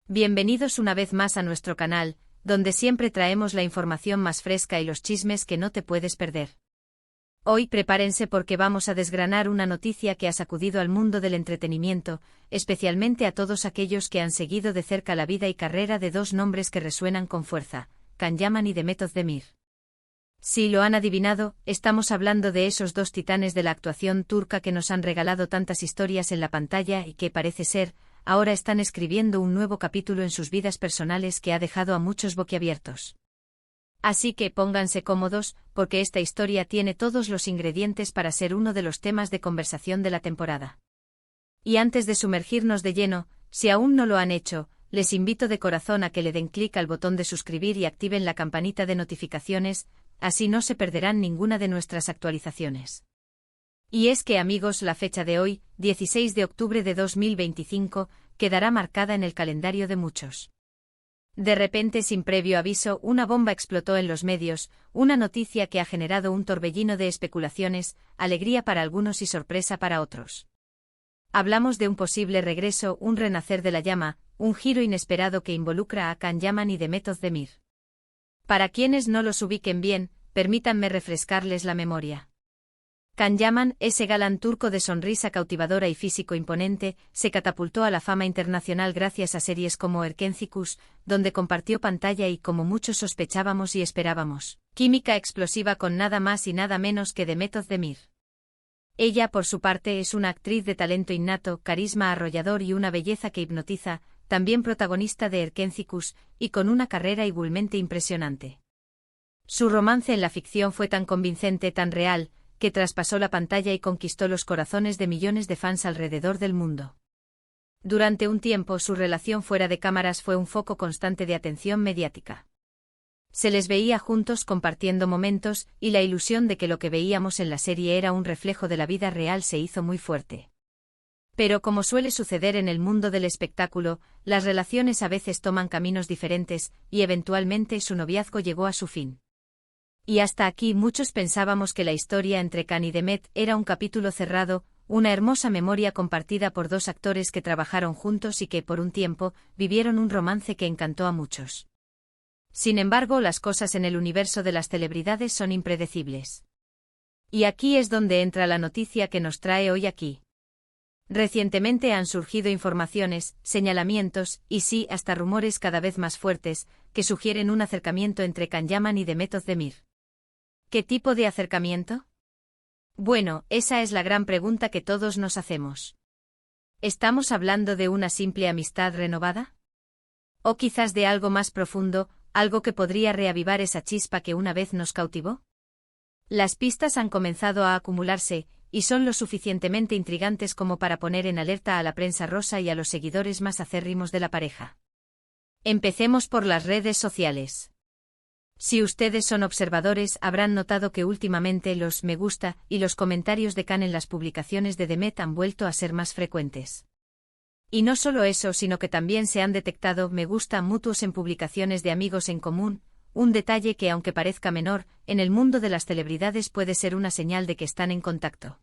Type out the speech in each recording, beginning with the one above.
Bienvenidos una vez más a nuestro canal, donde siempre traemos la información más fresca y los chismes que no te puedes perder. Hoy prepárense porque vamos a desgranar una noticia que ha sacudido al mundo del entretenimiento, especialmente a todos aquellos que han seguido de cerca la vida y carrera de dos nombres que resuenan con fuerza, Can Yaman y Demet Özdemir. Si lo han adivinado, estamos hablando de esos dos titanes de la actuación turca que nos han regalado tantas historias en la pantalla y que, parece ser, ahora están escribiendo un nuevo capítulo en sus vidas personales que ha dejado a muchos boquiabiertos. Así que pónganse cómodos, porque esta historia tiene todos los ingredientes para ser uno de los temas de conversación de la temporada. Y antes de sumergirnos de lleno, si aún no lo han hecho, les invito de corazón a que le den clic al botón de suscribir y activen la campanita de notificaciones, así no se perderán ninguna de nuestras actualizaciones. Y es que, amigos, la fecha de hoy, 16 de octubre de 2025, quedará marcada en el calendario de muchos. De repente, sin previo aviso, una bomba explotó en los medios, una noticia que ha generado un torbellino de especulaciones, alegría para algunos y sorpresa para otros. Hablamos de un posible regreso, un renacer de la llama, un giro inesperado que involucra a Can Yaman y Demet Özdemir. Para quienes no los ubiquen bien, permítanme refrescarles la memoria. Can Yaman, ese galán turco de sonrisa cautivadora y físico imponente, se catapultó a la fama internacional gracias a series como Erkenzicus, donde compartió pantalla y, como muchos sospechábamos y esperábamos, química explosiva con nada más y nada menos que Demet Özdemir. Ella, por su parte, es una actriz de talento innato, carisma arrollador y una belleza que hipnotiza, también protagonista de Erkenzicus, y con una carrera igualmente impresionante. Su romance en la ficción fue tan convincente, tan real, que traspasó la pantalla y conquistó los corazones de millones de fans alrededor del mundo. Durante un tiempo, su relación fuera de cámaras fue un foco constante de atención mediática. Se les veía juntos compartiendo momentos, y la ilusión de que lo que veíamos en la serie era un reflejo de la vida real se hizo muy fuerte. Pero, como suele suceder en el mundo del espectáculo, las relaciones a veces toman caminos diferentes, y eventualmente su noviazgo llegó a su fin. Y hasta aquí muchos pensábamos que la historia entre Can y Demet era un capítulo cerrado, una hermosa memoria compartida por dos actores que trabajaron juntos y que, por un tiempo, vivieron un romance que encantó a muchos. Sin embargo, las cosas en el universo de las celebridades son impredecibles. Y aquí es donde entra la noticia que nos trae hoy aquí. Recientemente han surgido informaciones, señalamientos, y sí, hasta rumores cada vez más fuertes, que sugieren un acercamiento entre Can Yaman y Demet Özdemir. ¿Qué tipo de acercamiento? Bueno, esa es la gran pregunta que todos nos hacemos. ¿Estamos hablando de una simple amistad renovada? ¿O quizás de algo más profundo, algo que podría reavivar esa chispa que una vez nos cautivó? Las pistas han comenzado a acumularse, y son lo suficientemente intrigantes como para poner en alerta a la prensa rosa y a los seguidores más acérrimos de la pareja. Empecemos por las redes sociales. Si ustedes son observadores, habrán notado que últimamente los me gusta y los comentarios de Can en las publicaciones de Demet han vuelto a ser más frecuentes. Y no solo eso, sino que también se han detectado me gusta mutuos en publicaciones de amigos en común, un detalle que, aunque parezca menor, en el mundo de las celebridades puede ser una señal de que están en contacto.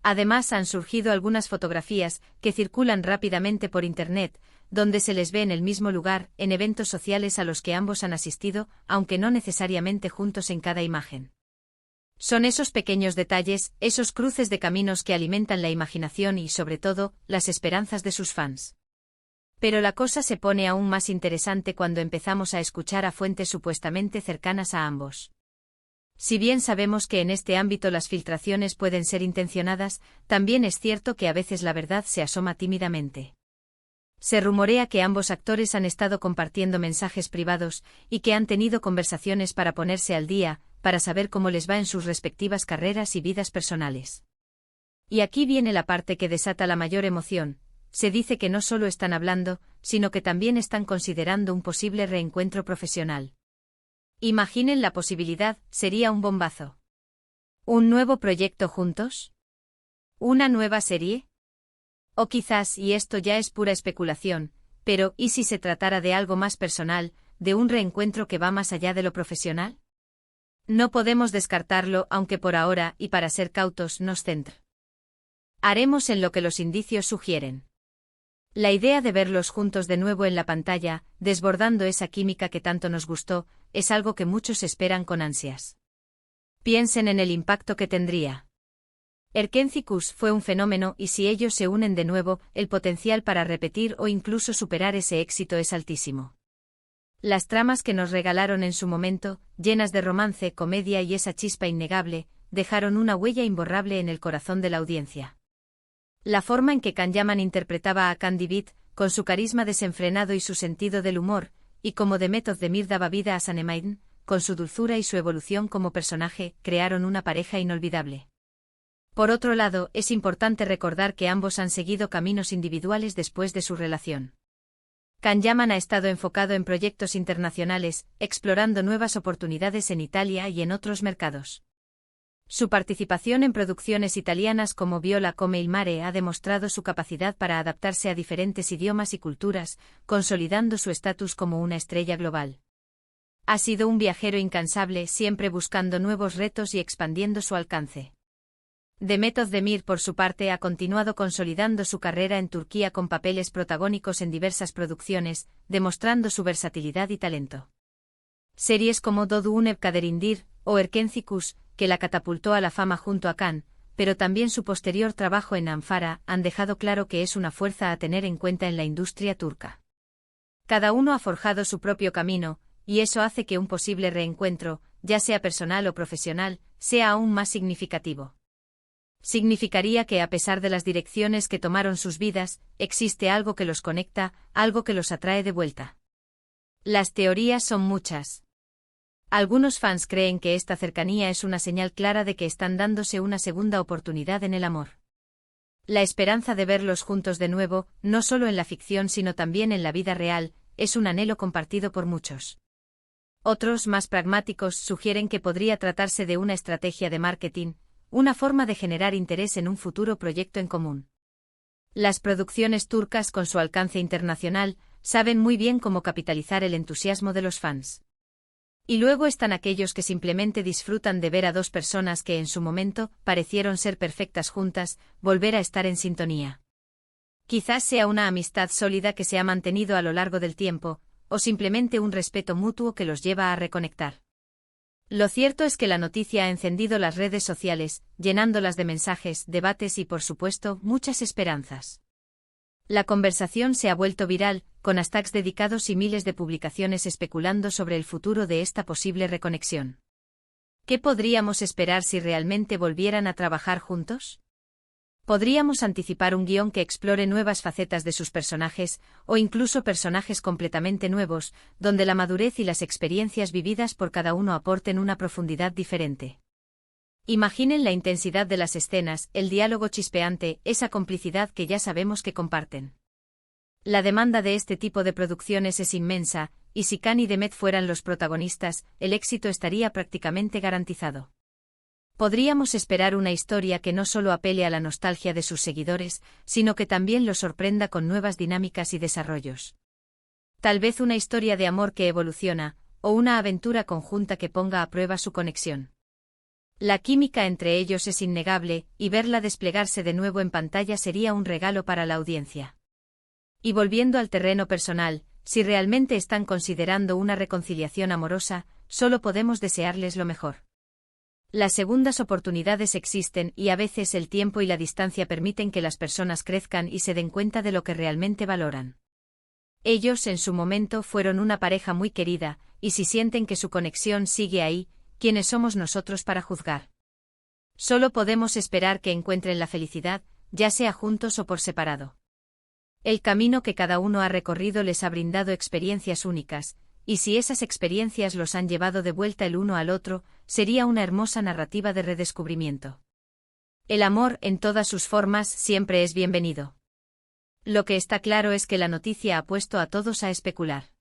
Además, han surgido algunas fotografías que circulan rápidamente por Internet, donde se les ve en el mismo lugar, en eventos sociales a los que ambos han asistido, aunque no necesariamente juntos en cada imagen. Son esos pequeños detalles, esos cruces de caminos que alimentan la imaginación y, sobre todo, las esperanzas de sus fans. Pero la cosa se pone aún más interesante cuando empezamos a escuchar a fuentes supuestamente cercanas a ambos. Si bien sabemos que en este ámbito las filtraciones pueden ser intencionadas, también es cierto que a veces la verdad se asoma tímidamente. Se rumorea que ambos actores han estado compartiendo mensajes privados y que han tenido conversaciones para ponerse al día, para saber cómo les va en sus respectivas carreras y vidas personales. Y aquí viene la parte que desata la mayor emoción. Se dice que no solo están hablando, sino que también están considerando un posible reencuentro profesional. Imaginen la posibilidad, sería un bombazo. ¿Un nuevo proyecto juntos? ¿Una nueva serie? O quizás, y esto ya es pura especulación, pero ¿y si se tratara de algo más personal, de un reencuentro que va más allá de lo profesional? No podemos descartarlo, aunque por ahora, y para ser cautos, nos haremos en lo que los indicios sugieren. La idea de verlos juntos de nuevo en la pantalla, desbordando esa química que tanto nos gustó, es algo que muchos esperan con ansias. Piensen en el impacto que tendría. Erkencicus fue un fenómeno y si ellos se unen de nuevo, el potencial para repetir o incluso superar ese éxito es altísimo. Las tramas que nos regalaron en su momento, llenas de romance, comedia y esa chispa innegable, dejaron una huella imborrable en el corazón de la audiencia. La forma en que Kanyaman interpretaba a Candy Beat, con su carisma desenfrenado y su sentido del humor, y como The Method de Mir daba vida a Sanemaiden, con su dulzura y su evolución como personaje, crearon una pareja inolvidable. Por otro lado, es importante recordar que ambos han seguido caminos individuales después de su relación. Kanyaman ha estado enfocado en proyectos internacionales, explorando nuevas oportunidades en Italia y en otros mercados. Su participación en producciones italianas como Viola come il mare ha demostrado su capacidad para adaptarse a diferentes idiomas y culturas, consolidando su estatus como una estrella global. Ha sido un viajero incansable, siempre buscando nuevos retos y expandiendo su alcance. The Method de Mir, por su parte, ha continuado consolidando su carrera en Turquía con papeles protagónicos en diversas producciones, demostrando su versatilidad y talento. Series como Dodunep Kaderindir o Erkencicus, que la catapultó a la fama junto a Kan, pero también su posterior trabajo en Anfara, han dejado claro que es una fuerza a tener en cuenta en la industria turca. Cada uno ha forjado su propio camino, y eso hace que un posible reencuentro, ya sea personal o profesional, sea aún más significativo. Significaría que a pesar de las direcciones que tomaron sus vidas, existe algo que los conecta, algo que los atrae de vuelta. Las teorías son muchas. Algunos fans creen que esta cercanía es una señal clara de que están dándose una segunda oportunidad en el amor. La esperanza de verlos juntos de nuevo, no solo en la ficción sino también en la vida real, es un anhelo compartido por muchos. Otros, más pragmáticos, sugieren que podría tratarse de una estrategia de marketing, una forma de generar interés en un futuro proyecto en común. Las producciones turcas, con su alcance internacional, saben muy bien cómo capitalizar el entusiasmo de los fans. Y luego están aquellos que simplemente disfrutan de ver a dos personas que en su momento parecieron ser perfectas juntas, volver a estar en sintonía. Quizás sea una amistad sólida que se ha mantenido a lo largo del tiempo, o simplemente un respeto mutuo que los lleva a reconectar. Lo cierto es que la noticia ha encendido las redes sociales, llenándolas de mensajes, debates y, por supuesto, muchas esperanzas. La conversación se ha vuelto viral, con hashtags dedicados y miles de publicaciones especulando sobre el futuro de esta posible reconexión. ¿Qué podríamos esperar si realmente volvieran a trabajar juntos? Podríamos anticipar un guión que explore nuevas facetas de sus personajes, o incluso personajes completamente nuevos, donde la madurez y las experiencias vividas por cada uno aporten una profundidad diferente. Imaginen la intensidad de las escenas, el diálogo chispeante, esa complicidad que ya sabemos que comparten. La demanda de este tipo de producciones es inmensa, y si Kan y Demet fueran los protagonistas, el éxito estaría prácticamente garantizado. Podríamos esperar una historia que no solo apele a la nostalgia de sus seguidores, sino que también los sorprenda con nuevas dinámicas y desarrollos. Tal vez una historia de amor que evoluciona, o una aventura conjunta que ponga a prueba su conexión. La química entre ellos es innegable, y verla desplegarse de nuevo en pantalla sería un regalo para la audiencia. Y volviendo al terreno personal, si realmente están considerando una reconciliación amorosa, solo podemos desearles lo mejor. Las segundas oportunidades existen y a veces el tiempo y la distancia permiten que las personas crezcan y se den cuenta de lo que realmente valoran. Ellos en su momento fueron una pareja muy querida, y si sienten que su conexión sigue ahí, ¿quiénes somos nosotros para juzgar? Solo podemos esperar que encuentren la felicidad, ya sea juntos o por separado. El camino que cada uno ha recorrido les ha brindado experiencias únicas, y si esas experiencias los han llevado de vuelta el uno al otro, sería una hermosa narrativa de redescubrimiento. El amor, en todas sus formas, siempre es bienvenido. Lo que está claro es que la noticia ha puesto a todos a especular.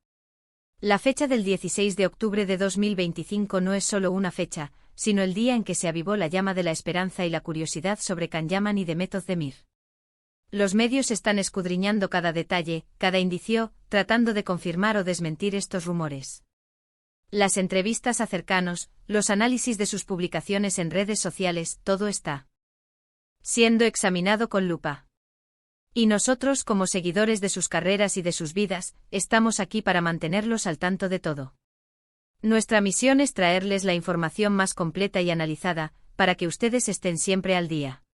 La fecha del 16 de octubre de 2025 no es solo una fecha, sino el día en que se avivó la llama de la esperanza y la curiosidad sobre Kanyaman y The Method de Mir. Los medios están escudriñando cada detalle, cada indicio, tratando de confirmar o desmentir estos rumores. Las entrevistas a cercanos, los análisis de sus publicaciones en redes sociales, todo está siendo examinado con lupa. Y nosotros, como seguidores de sus carreras y de sus vidas, estamos aquí para mantenerlos al tanto de todo. Nuestra misión es traerles la información más completa y analizada, para que ustedes estén siempre al día.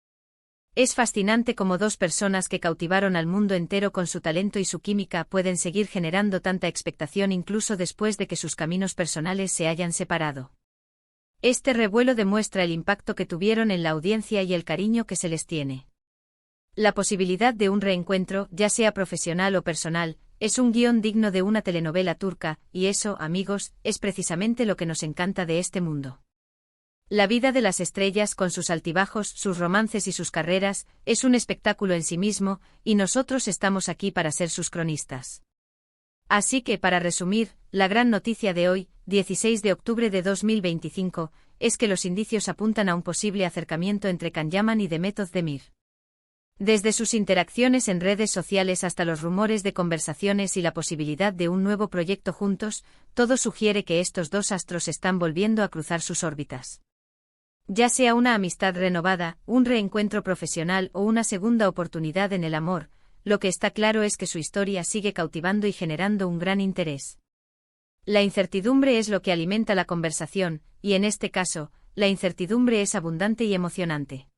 Es fascinante cómo dos personas que cautivaron al mundo entero con su talento y su química pueden seguir generando tanta expectación incluso después de que sus caminos personales se hayan separado. Este revuelo demuestra el impacto que tuvieron en la audiencia y el cariño que se les tiene. La posibilidad de un reencuentro, ya sea profesional o personal, es un guión digno de una telenovela turca, y eso, amigos, es precisamente lo que nos encanta de este mundo. La vida de las estrellas con sus altibajos, sus romances y sus carreras, es un espectáculo en sí mismo, y nosotros estamos aquí para ser sus cronistas. Así que, para resumir, la gran noticia de hoy, 16 de octubre de 2025, es que los indicios apuntan a un posible acercamiento entre Can Yaman y Demet Özdemir. Desde sus interacciones en redes sociales hasta los rumores de conversaciones y la posibilidad de un nuevo proyecto juntos, todo sugiere que estos dos astros están volviendo a cruzar sus órbitas. Ya sea una amistad renovada, un reencuentro profesional o una segunda oportunidad en el amor, lo que está claro es que su historia sigue cautivando y generando un gran interés. La incertidumbre es lo que alimenta la conversación, y en este caso, la incertidumbre es abundante y emocionante.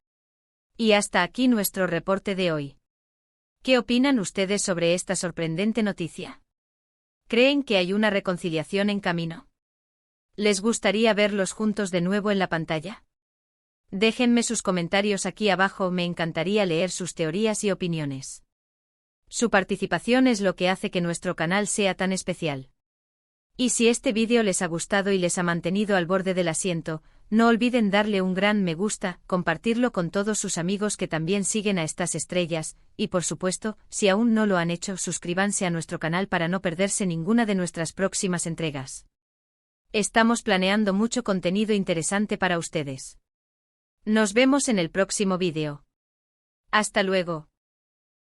Y hasta aquí nuestro reporte de hoy. ¿Qué opinan ustedes sobre esta sorprendente noticia? ¿Creen que hay una reconciliación en camino? ¿Les gustaría verlos juntos de nuevo en la pantalla? Déjenme sus comentarios aquí abajo, me encantaría leer sus teorías y opiniones. Su participación es lo que hace que nuestro canal sea tan especial. Y si este vídeo les ha gustado y les ha mantenido al borde del asiento, no olviden darle un gran me gusta, compartirlo con todos sus amigos que también siguen a estas estrellas, y por supuesto, si aún no lo han hecho, suscríbanse a nuestro canal para no perderse ninguna de nuestras próximas entregas. Estamos planeando mucho contenido interesante para ustedes. Nos vemos en el próximo vídeo. Hasta luego.